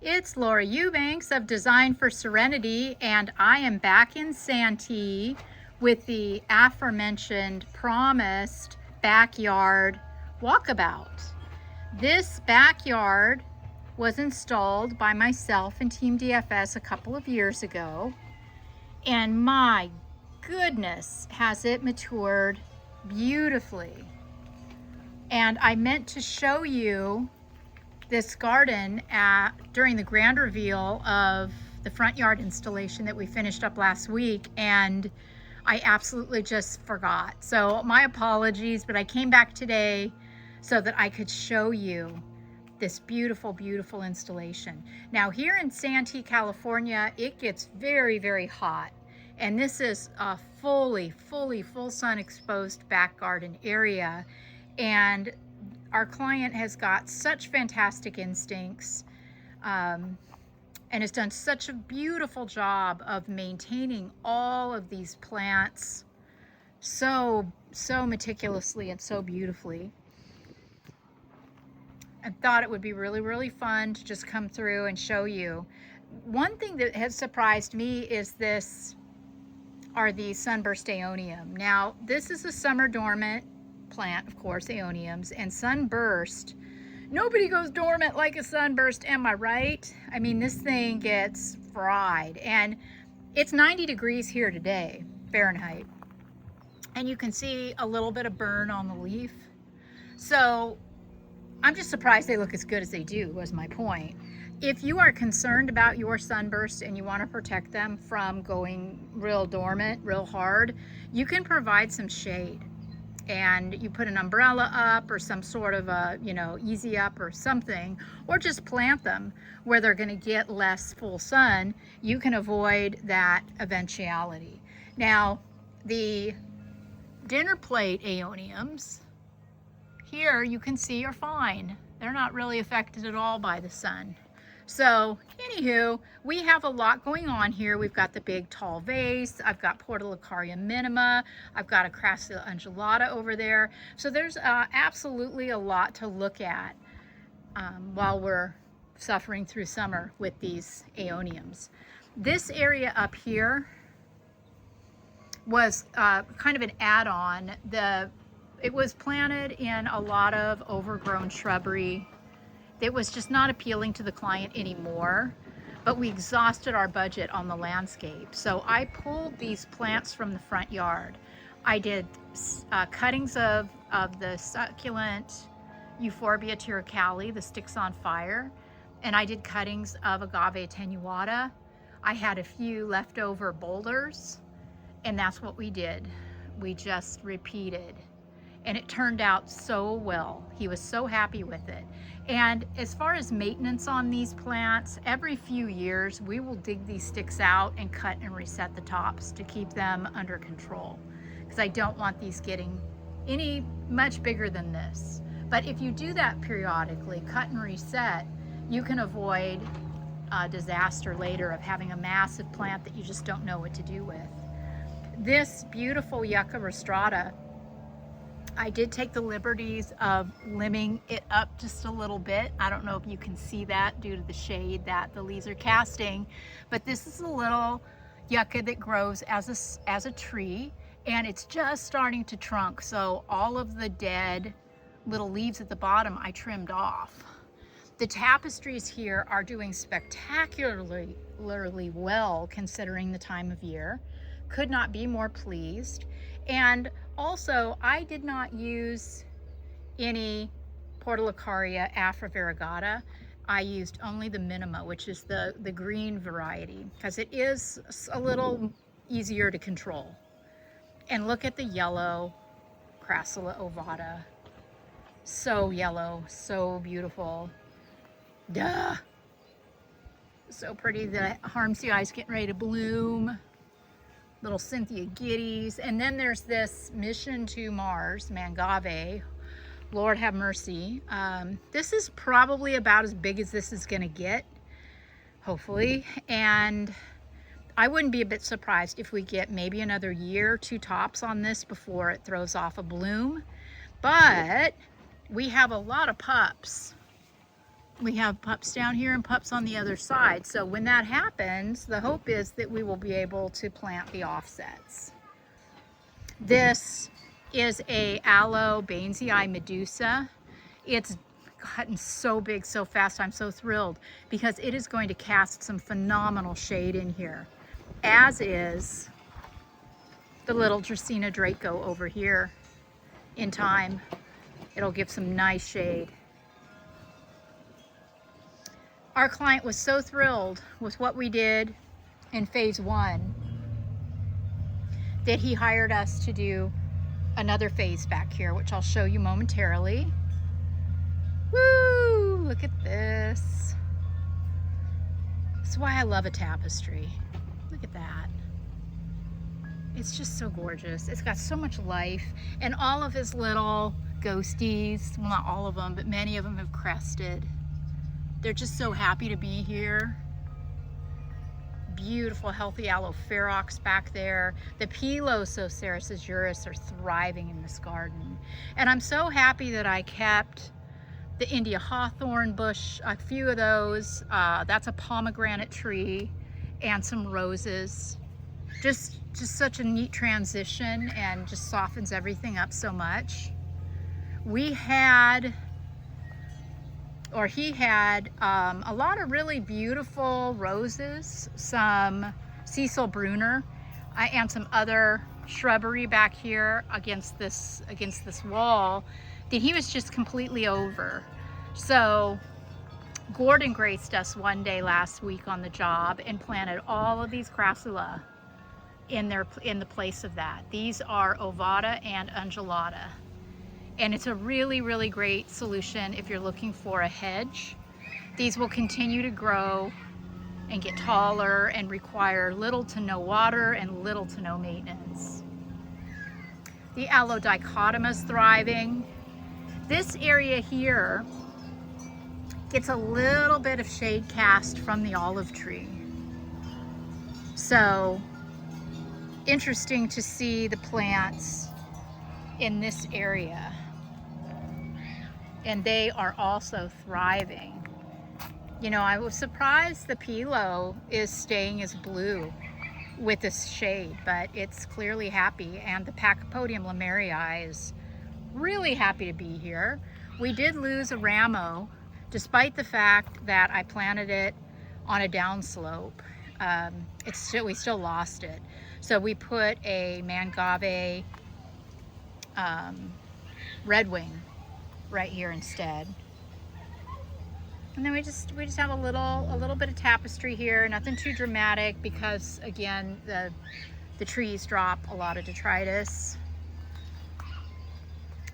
It's Laura Eubanks of Design for Serenity, and I am back in Santee with the aforementioned promised backyard walkabout. This backyard was installed by myself and Team DFS a couple of years ago, and my goodness, has it matured beautifully. And I meant to show you this garden during the grand reveal of the front yard installation that we finished up last week, and I absolutely just forgot. So my apologies, but I came back today so that I could show you this beautiful, beautiful installation. Now here in Santee, California, it gets very, very hot. And this is a full sun exposed back garden area. And our client has got such fantastic instincts and has done such a beautiful job of maintaining all of these plants so meticulously and so beautifully. I thought it would be really fun to just come through and show you. One thing that has surprised me is the sunburst Aeonium. Now, this is a summer dormant plant, of course, Aeoniums, and sunburst. Nobody goes dormant like a sunburst, am I right? I mean, this thing gets fried, and it's 90 degrees here today, Fahrenheit, and you can see a little bit of burn on the leaf. So I'm just surprised they look as good as they do, was my point. If you are concerned about your sunburst and you want to protect them from going real dormant, real hard, you can provide some shade. And you put an umbrella up or some sort of a, easy up or something, or just plant them where they're going to get less full sun. You can avoid that eventuality. Now, the dinner plate Aeoniums, here you can see are fine. They're not really affected at all by the sun. So anywho, we have a lot going on here. We've got the big tall vase. I've got Portulacaria minima. I've got a Crassula undulata over there. So there's absolutely a lot to look at while we're suffering through summer with these Aeoniums. This area up here was kind of an add-on. It was planted in a lot of overgrown shrubbery. It was just not appealing to the client anymore, but we exhausted our budget on the landscape. So I pulled these plants from the front yard. I did cuttings of the succulent Euphorbia tyricale, the sticks on fire, and I did cuttings of Agave attenuata. I had a few leftover boulders, and that's what we did. We just repeated. And it turned out so well. He was so happy with it. And as far as maintenance on these plants, every few years we will dig these sticks out and cut and reset the tops to keep them under control, because I don't want these getting any much bigger than this. But if you do that periodically, cut and reset, you can avoid a disaster later of having a massive plant that you just don't know what to do with. This beautiful Yucca rostrata, I did take the liberties of limbing it up just a little bit. I don't know if you can see that due to the shade that the leaves are casting, but this is a little yucca that grows as a tree, and it's just starting to trunk. So all of the dead little leaves at the bottom I trimmed off. The tapestries here are doing spectacularly well considering the time of year. Could not be more pleased. And also, I did not use any Portulacaria afra-variegata. I used only the minima, which is the green variety, because it is a little easier to control. And look at the yellow Crassula ovata. So yellow, so beautiful. Duh! So pretty. The Harmsii is getting ready to bloom. Little Cynthia Giddies. And then there's this Mission to Mars, Mangave. Lord have mercy. This is probably about as big as this is gonna get, hopefully. And I wouldn't be a bit surprised if we get maybe another year, 2 tops on this before it throws off a bloom. But we have a lot of pups We have pups down here and pups on the other side. So when that happens, the hope is that we will be able to plant the offsets. This is a aloe Bainesii Medusa. It's gotten so big so fast. I'm so thrilled because it is going to cast some phenomenal shade in here, as is the little Dracaena Draco over here. In time, it'll give some nice shade. Our client was so thrilled with what we did in phase 1 that he hired us to do another phase back here, which I'll show you momentarily. Woo! Look at this. That's why I love a tapestry. Look at that. It's just so gorgeous. It's got so much life, and all of his little ghosties, well, not all of them, but many of them have crested. They're just so happy to be here. Beautiful, healthy aloe ferox back there. The Pilosocereus azuris are thriving in this garden. And I'm so happy that I kept the India hawthorn bush, a few of those. That's a pomegranate tree and some roses. Just such a neat transition, and just softens everything up so much. He had a lot of really beautiful roses, some Cecil Brunner, and some other shrubbery back here against this wall that he was just completely over. So Gordon graced us one day last week on the job and planted all of these crassula in the place of that. These are ovata and undulata. And it's a really, really great solution if you're looking for a hedge. These will continue to grow and get taller and require little to no water and little to no maintenance. The aloe dichotomous is thriving. This area here gets a little bit of shade cast from the olive tree. So interesting to see the plants in this area. And they are also thriving. You know, I was surprised the Pilo is staying as blue with this shade, but it's clearly happy. And the Pachypodium lemmerii is really happy to be here. We did lose a ramo, despite the fact that I planted it on a downslope. We still lost it. So we put a Mangave redwing right here instead. And then we just have a little bit of tapestry here, nothing too dramatic because again the trees drop a lot of detritus.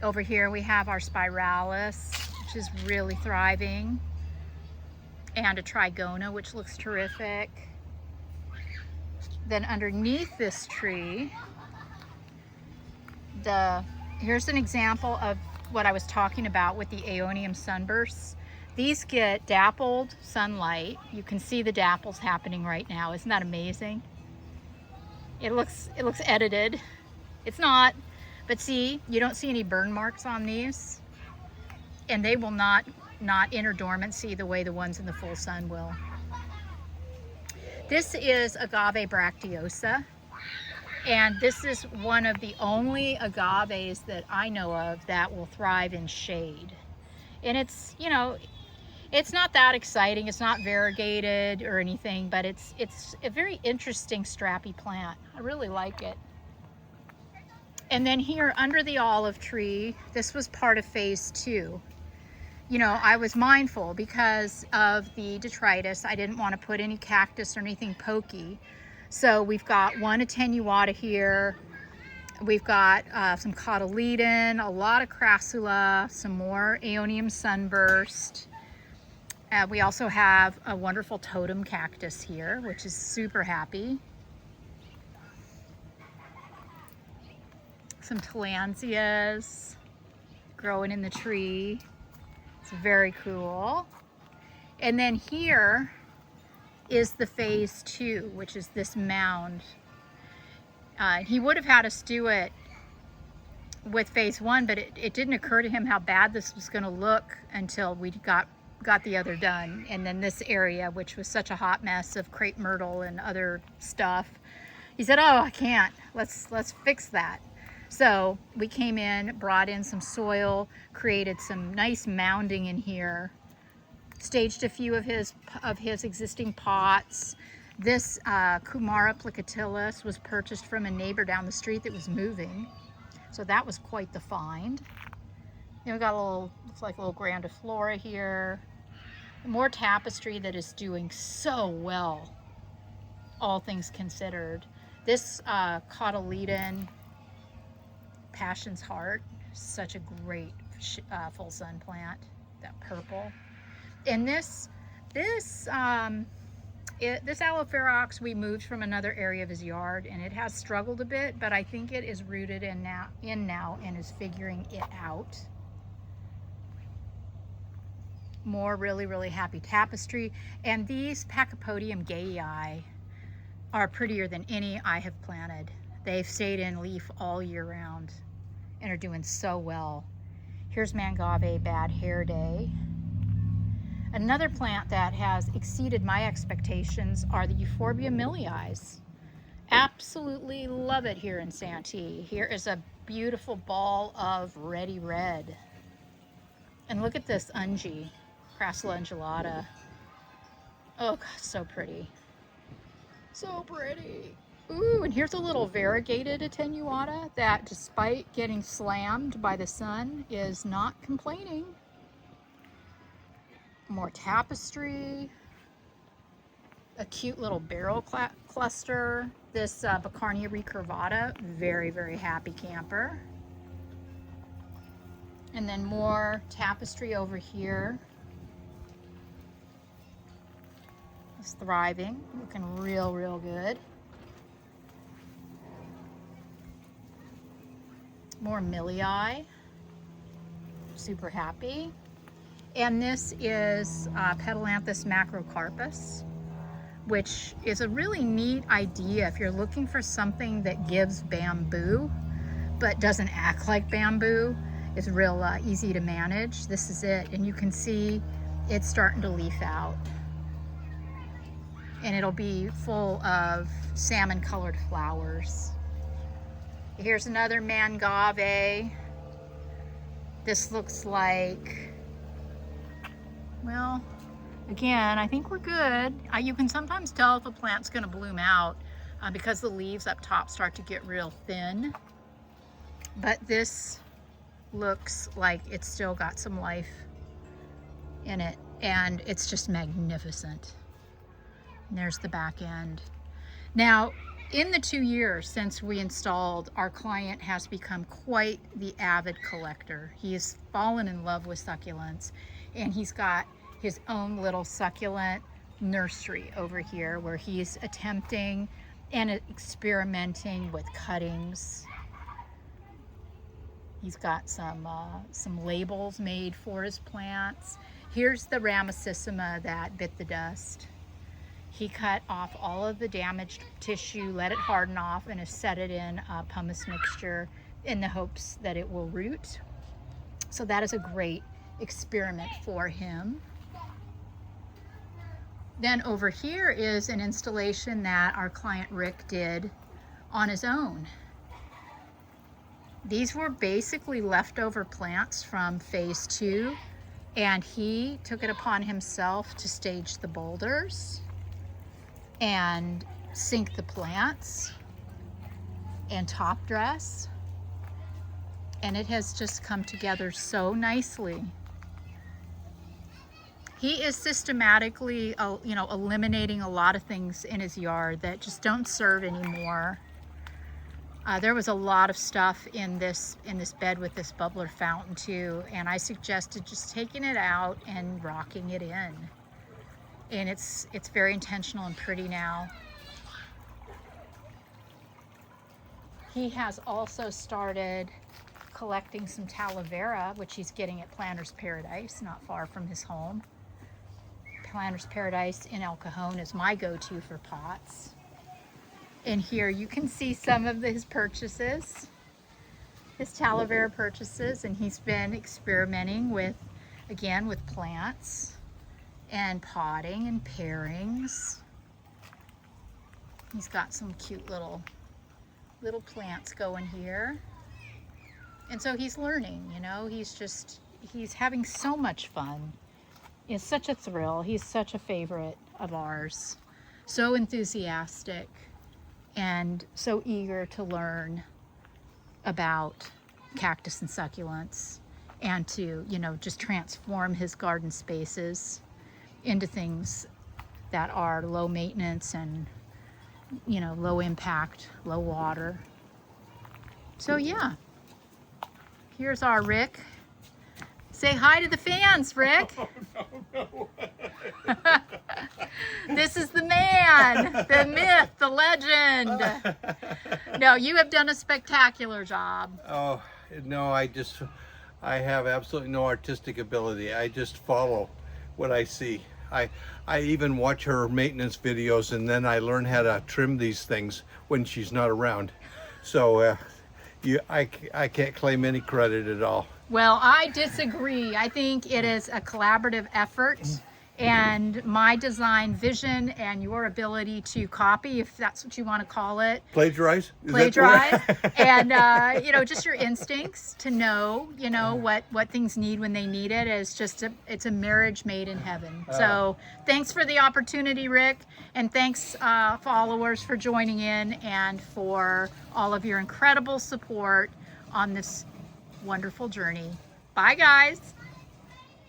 Over here we have our spiralis, which is really thriving, and a trigona, which looks terrific. Then underneath this tree, here's an example of what I was talking about with the Aeonium sunbursts. These get dappled sunlight. You can see the dapples happening right now. Isn't that amazing? It looks edited. It's not, but see, you don't see any burn marks on these, and they will not enter dormancy the way the ones in the full sun will. This is Agave bracteosa. And this is one of the only agaves that I know of that will thrive in shade. And it's, you know, it's not that exciting. It's not variegated or anything, but it's a very interesting strappy plant. I really like it. And then here under the olive tree, this was part of phase 2. You know, I was mindful because of the detritus. I didn't want to put any cactus or anything pokey. So we've got one attenuata here. We've got some cotyledon, a lot of crassula, some more Aeonium sunburst. We also have a wonderful totem cactus here, which is super happy. Some tillandsias growing in the tree. It's very cool. And then here is the phase 2, which is this mound. He would have had us do it with phase 1, but it didn't occur to him how bad this was going to look until we got got the other done. And then this area, which was such a hot mess of crepe myrtle and other stuff, he said, oh, I can't, let's fix that. So we came in, brought in some soil, created some nice mounding in here, staged a few of his existing pots. This Kumara plicatilus was purchased from a neighbor down the street that was moving, so that was quite the find. Then we got a little, looks like a little grandiflora here. More tapestry that is doing so well, all things considered. This cotyledon Passion's Heart, such a great full sun plant, that purple. And this aloe ferox we moved from another area of his yard, and it has struggled a bit, but I think it is rooted in now and is figuring it out. More really happy tapestry. And these Pachypodium gayi are prettier than any I have planted. They've stayed in leaf all year round and are doing so well. Here's Mangave Bad Hair Day. Another plant that has exceeded my expectations are the Euphorbia miliis. Absolutely love it here in Santee. Here is a beautiful ball of ready red. And look at this ungi, Crassula undulata. Oh God, so pretty. So pretty. Ooh, and here's a little variegated attenuata that, despite getting slammed by the sun, is not complaining. More tapestry. A cute little barrel cluster. This Bacarnia recurvata, very happy camper. And then more tapestry over here. It's thriving, looking real good. More milii, super happy. And this is Petalanthus macrocarpus, which is a really neat idea if you're looking for something that gives bamboo but doesn't act like bamboo. It's real easy to manage. This is it, and you can see it's starting to leaf out. And it'll be full of salmon colored flowers. Here's another Mangave. This looks like, well, again, I think we're good. You can sometimes tell if a plant's gonna bloom out because the leaves up top start to get real thin. But this looks like it's still got some life in it, and it's just magnificent. And there's the back end. Now, in the 2 years since we installed, our client has become quite the avid collector. He has fallen in love with succulents, and he's got his own little succulent nursery over here where he's attempting and experimenting with cuttings. He's got some labels made for his plants. Here's the Ramosissima that bit the dust. He cut off all of the damaged tissue, let it harden off, and has set it in a pumice mixture in the hopes that it will root. So that is a great experiment for him. Then over here is an installation that our client Rick did on his own. These were basically leftover plants from phase 2, and he took it upon himself to stage the boulders and sink the plants and top dress, and it has just come together so nicely. He is systematically, eliminating a lot of things in his yard that just don't serve anymore. There was a lot of stuff in this bed with this bubbler fountain too, and I suggested just taking it out and rocking it in. And it's very intentional and pretty now. He has also started collecting some talavera, which he's getting at Planter's Paradise, not far from his home. Planter's Paradise in El Cajon is my go-to for pots. And here you can see some of his purchases, his talavera purchases, and he's been experimenting with, again, with plants. and potting and pairings. He's got some cute little plants going here. And so he's learning, you know, he's having so much fun. It's such a thrill. He's such a favorite of ours. So enthusiastic and so eager to learn about cactus and succulents and to, you know, just transform his garden spaces into things that are low maintenance and, you know, low impact, low water. So yeah, here's our Rick. Say hi to the fans, Rick. No. This is the man, the myth, the legend. No, you have done a spectacular job. Oh, no, I have absolutely no artistic ability. I just follow what I see. I even watch her maintenance videos, and then I learn how to trim these things when she's not around. So I can't claim any credit at all. Well, I disagree. I think it is a collaborative effort, and my design vision and your ability to copy, if that's what you want to call it. Plagiarize? Plagiarize. And, you know, just your instincts to know, you know, what things need when they need it is just, it's a marriage made in heaven. So thanks for the opportunity, Rick. And thanks, followers, for joining in and for all of your incredible support on this wonderful journey. Bye, guys.